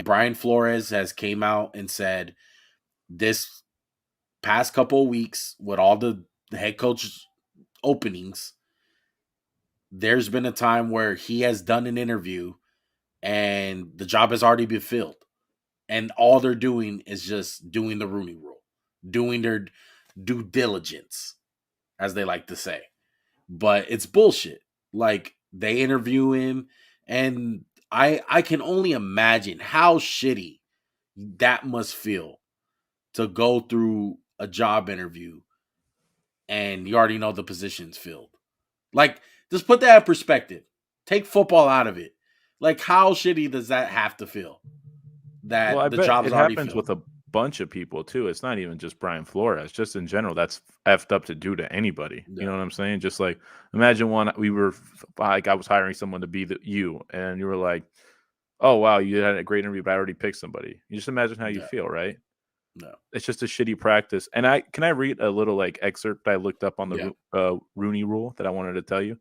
Brian Flores has came out and said this past couple of weeks with all the head coach openings, there's been a time where he has done an interview and the job has already been filled. And all they're doing is just doing the Rooney rule, doing their due diligence, as they like to say. But it's bullshit. Like they interview him, and I can only imagine how shitty that must feel to go through a job interview and you already know the position's filled. Like, just put that in perspective. Take football out of it. Like, how shitty does that have to feel? Well, I That the bet job's it already happens filled. with a bunch of people too. It's not even just Brian Flores. Just in general, that's effed up to do to anybody. You Yeah. know what I'm saying? Just like imagine we were like I was hiring someone to be you, and you were like, "Oh wow, you had a great interview, but I already picked somebody." You just imagine how you Yeah. feel, right? No. It's just a shitty practice. And I read a little like excerpt I looked up on the Yeah. Rooney Rule that I wanted to tell you.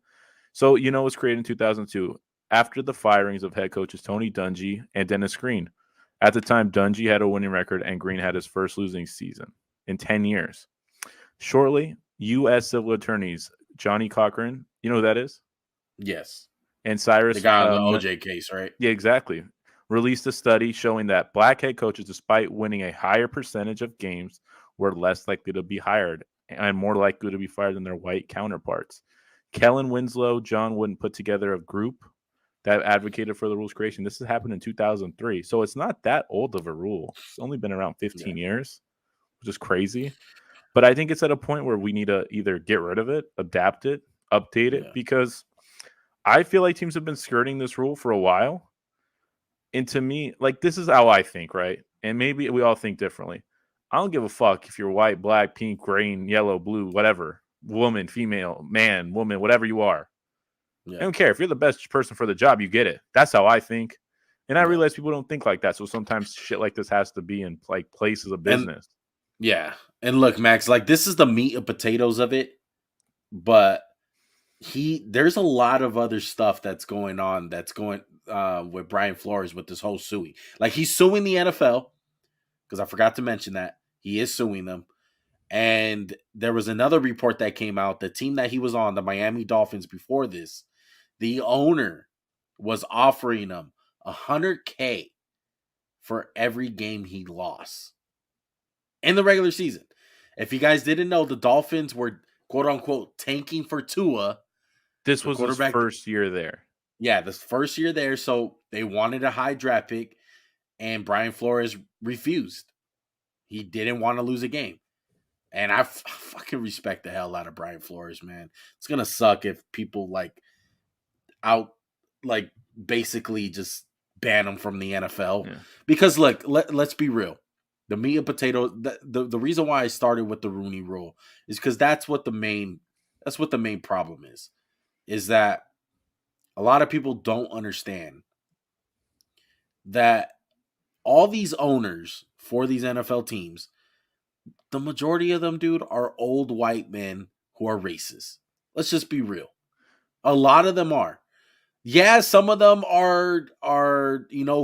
So it was created in 2002 after the firings of head coaches Tony Dungy and Dennis Green. At the time, Dungy had a winning record and Green had his first losing season in 10 years. Shortly, U.S. civil attorneys Johnny Cochran, you know who that is, Yes. and The Cyrus, guy on the OJ case, right? yeah, exactly, released a study showing that black head coaches, despite winning a higher percentage of games, were less likely to be hired and more likely to be fired than their white counterparts. Kellen Winslow, John Wooden put together a group that advocated for the rules creation. This has happened in 2003. So it's not that old of a rule. It's only been around Yeah. 15 years, which is crazy. But I think it's at a point where we need to either get rid of it, adapt it, update it, Yeah. because I feel like teams have been skirting this rule for a while. And to me, like, this is how I think, right? And maybe we all think differently. I don't give a fuck if you're white, black, pink, green, yellow, blue, whatever, woman, female, man, woman, whatever you are. I Yeah. don't care. If you're the best person for the job, you get it. That's how I think. And I Yeah. realize people don't think like that. So sometimes shit like this has to be in like places of And business. yeah. And look, Max, like this is the meat and potatoes of it, but there's a lot of other stuff that's going on that's going with Brian Flores with this whole suing. Like he's suing the NFL because I forgot to mention that he is suing them. And there was another report that came out. The team that he was on, the Miami Dolphins, before this, the owner was offering him $100K for every game he lost in the regular season. If you guys didn't know, the Dolphins were quote unquote tanking for Tua, This the was his quarterback. first year there. Yeah, this first year there, so they wanted a high draft pick, and Brian Flores refused. He didn't want to lose a game. And I fucking respect the hell out of Brian Flores, man. It's gonna suck if people like out, like basically just ban him from the NFL. Yeah. Because look, let's be real. The meat and potato. The reason why I started with the Rooney Rule is because that's what the main problem is that a lot of people don't understand that all these owners for these NFL teams, the majority of them, dude, are old white men who are racist. Let's just be real. A lot of them are. Yeah, some of them are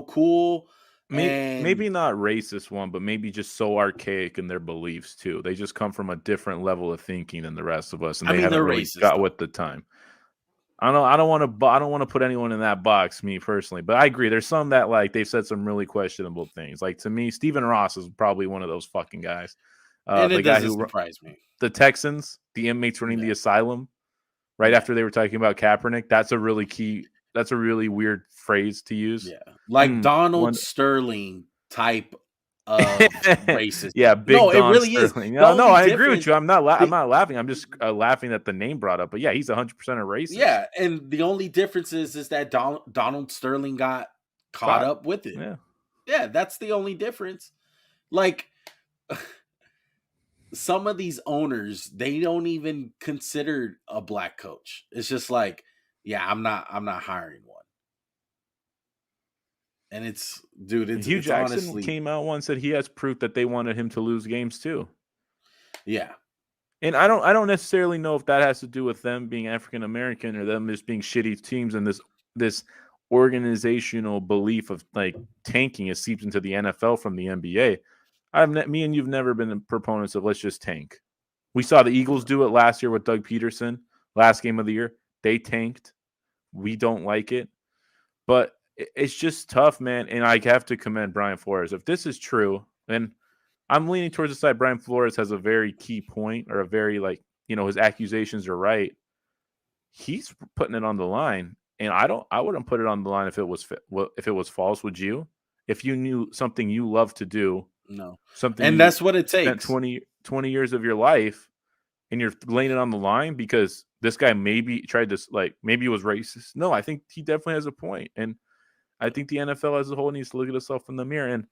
cool and Maybe not racist one, but maybe just so archaic in their beliefs too. They just come from a different level of thinking than the rest of us, and I they mean haven't they're really racist got though. with the time. I don't know. I don't want to put anyone in that box, me personally. But I agree. There's some that like they've said some really questionable things. Like to me, Stephen Ross is probably one of those fucking guys. And The it guy doesn't who surprise me. the Texans, the inmates running Yeah. the asylum, right Yeah. after they were talking about Kaepernick. That's a really key. That's a really weird phrase to use. Yeah. Like Donald One Sterling type of racist. Yeah, Big No, it Don really is. Sterling. The No, only I agree with difference you. I'm the not laughing. I'm just laughing at the name brought up. But yeah, he's 100% a racist. yeah, and the only difference is that Donald Sterling got caught Caught. up with it. Yeah. Yeah, that's the only difference. Like some of these owners, they don't even consider a black coach. It's just like, yeah, I'm not hiring one. And it's dude, Hugh it's Jackson honestly, came out once said he has proof that they wanted him to lose games too. yeah. And I don't necessarily know if that has to do with them being African American or them just being shitty teams and this organizational belief of like tanking is seeped into the NFL from the NBA. Me and you've never been proponents of let's just tank. We saw the Eagles No. do it last year with Doug Peterson, last game of the year. They tanked. We don't like it. But it's just tough, man. And I have to commend Brian Flores. If this is true, then I'm leaning towards the side Brian Flores has a very key point, or a very like, his accusations are right. He's putting it on the line. And I wouldn't put it on the line if it was false, would you? If you knew something you love to do, No. something And you that's what it spent takes. 20 years of your life, and you're laying it on the line because this guy maybe tried to, like, maybe he was racist. No, I think he definitely has a point. And I think the NFL as a whole needs to look at itself in the mirror. And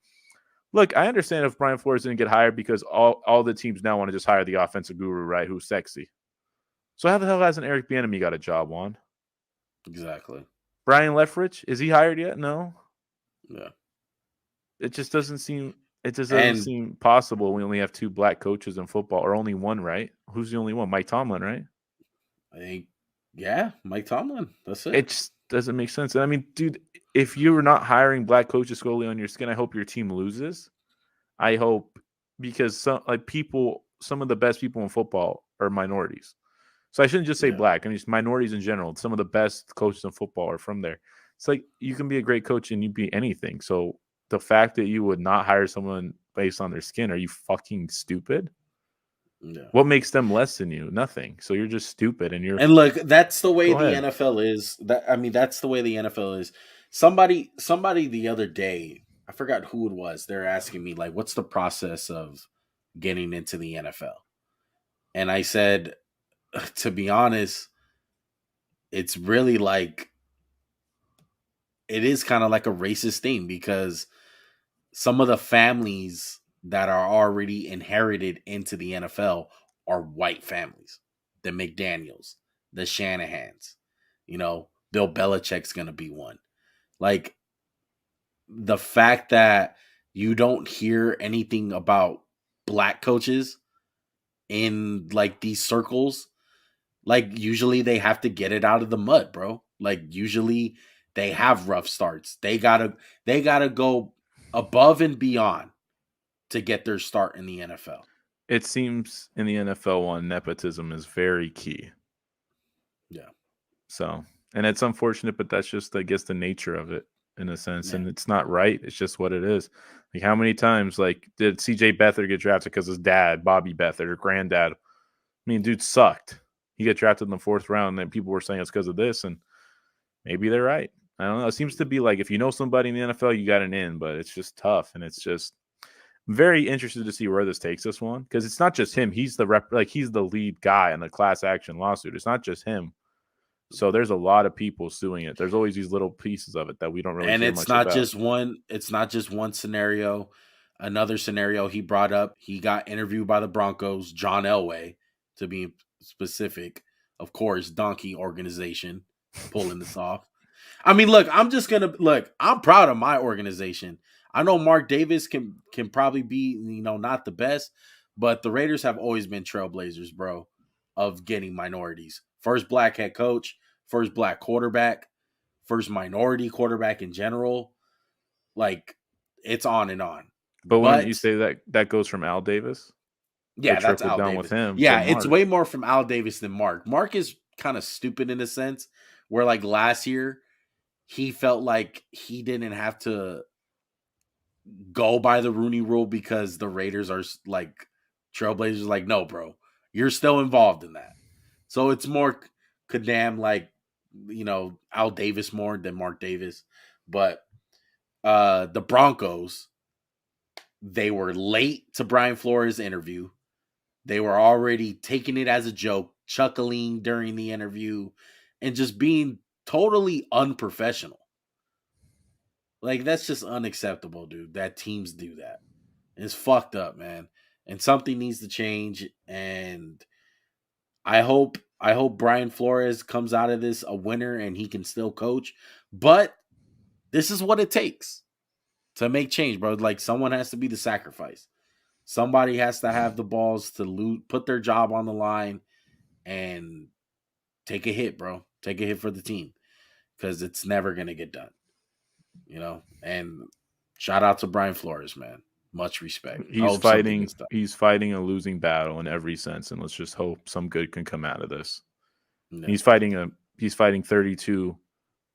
look, I understand if Brian Flores didn't get hired because all the teams now want to just hire the offensive guru, right? Who's sexy. So how the hell hasn't Eric Bieniemy got a job, Juan? Exactly. Brian Leftwich, is he hired yet? No. Yeah. It just doesn't seem. It just doesn't And seem possible. We only have 2 black coaches in football, or only one, right? Who's the only one? Mike Tomlin, right? I think, yeah, Mike Tomlin. That's It it. just doesn't make sense. And I mean, dude, if you're not hiring black coaches solely on your skin, I hope your team loses. I hope, because some of the best people in football are minorities. So I shouldn't just say Yeah. black. I mean, just minorities in general. Some of the best coaches in football are from there. It's like you can be a great coach and you be anything. So the fact that you would not hire someone based on their skin, are you fucking stupid? Yeah. What makes them less than you? Nothing. So you're just stupid, and you're And look, that's the way go the ahead. NFL is. That's the way the NFL is. Somebody the other day, I forgot who it was. They're asking me like, "What's the process of getting into the NFL?" And I said, to be honest, it's really like it is kind of like a racist thing because some of the families that are already inherited into the NFL are white families. The McDaniels, the Shanahans, Bill Belichick's going to be one. Like the fact that you don't hear anything about black coaches in like these circles, like usually they have to get it out of the mud, bro. Like usually they have rough starts. They got to go above and beyond to get their start in the NFL. It seems in the NFL one, nepotism is very key. Yeah. So, and it's unfortunate, but that's just, I guess, the nature of it in a sense. Yeah. And it's not right. It's just what it is. Like, how many times, like, did CJ Beathard get drafted because his dad, Bobby Beathard, or granddad? I mean, dude sucked. He got drafted in the 4th round, and then people were saying it's because of this. And maybe they're right. I don't know. It seems to be like if you know somebody in the NFL, you got an in, but it's just tough. And it's just very interested to see where this takes this one, because it's not just him. He's the he's the lead guy in the class action lawsuit. It's not just him. So there's a lot of people suing it. There's always these little pieces of it that we don't really And hear much about. it's not just one scenario. Another scenario he brought up, he got interviewed by the Broncos, John Elway, to be specific. Of course, Donkey organization pulling this off. I mean, look, I'm proud of my organization. I know Mark Davis can probably be, not the best, but the Raiders have always been trailblazers, bro, of getting minorities. First black head coach, first black quarterback, first minority quarterback in general. Like it's on and on. But wouldn't you But say that that goes from Al Davis? It yeah, that's trickled Al down with Davis. him to Yeah, it's Mark. way more from Al Davis than Mark. Mark is kind of stupid in a sense where like last year he felt like he didn't have to go by the Rooney rule because the Raiders are like Trailblazers. Like, no, bro, you're still involved in that. So it's more Kadam like Al Davis more than Mark Davis. But the Broncos, they were late to Brian Flores' interview. They were already taking it as a joke, chuckling during the interview, and just being totally unprofessional. Like that's just unacceptable, dude. That teams do that. It's fucked up, man. And something needs to change. And I hope Brian Flores comes out of this a winner and he can still coach. But this is what it takes to make change, bro. Like someone has to be the sacrifice. Somebody has to have the balls to put their job on the line and take a hit, bro. Take a hit for the team. because it's never going to get done. And shout out to Brian Flores, man. Much respect. I He's hope something fighting is done. he's fighting a losing battle in every sense, and let's just hope some good can come out of this. Yeah. He's fighting 32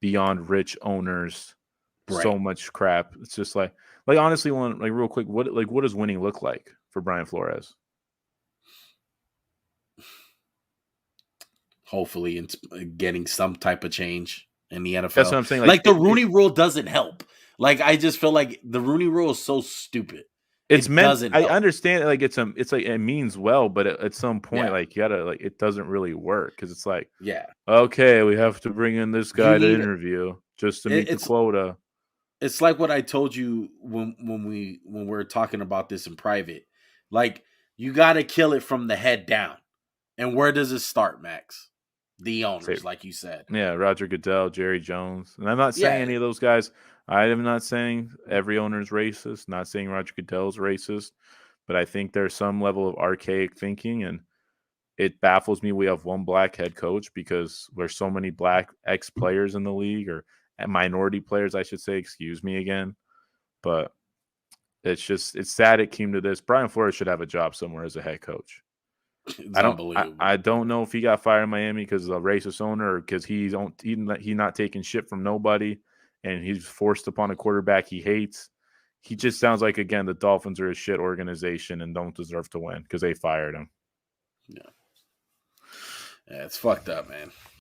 beyond rich owners. Right. So much crap. It's just like honestly, real quick, what does winning look like for Brian Flores? Hopefully, it's getting some type of change in the NFL. That's what I'm saying. Like the Rooney Rule doesn't help. Like I just feel like the Rooney Rule is so stupid. It's it meant. Doesn't I help. understand. Like it's like it means well, but at some point, Yeah. like you gotta it doesn't really work because it's like, Yeah. okay, we have to bring in this guy You to need interview just to meet the quota. It's like what I told you when we're talking about this in private. Like you got to kill it from the head down. And where does it start, Max? The owners, like you said. Yeah, Roger Goodell, Jerry Jones. And I'm not saying any of those guys. I am not saying every owner is racist, not saying Roger Goodell is racist, but I think there's some level of archaic thinking, and it baffles me we have one black head coach because there's so many black ex-players in the league, or minority players, I should say, excuse me again. But it's sad it came to this. Brian Flores should have a job somewhere as a head coach. I don't know if he got fired in Miami because of a racist owner or because he's not taking shit from nobody and he's forced upon a quarterback he hates. He just sounds like, again, the Dolphins are a shit organization and don't deserve to win because they fired him. Yeah, it's fucked up, man.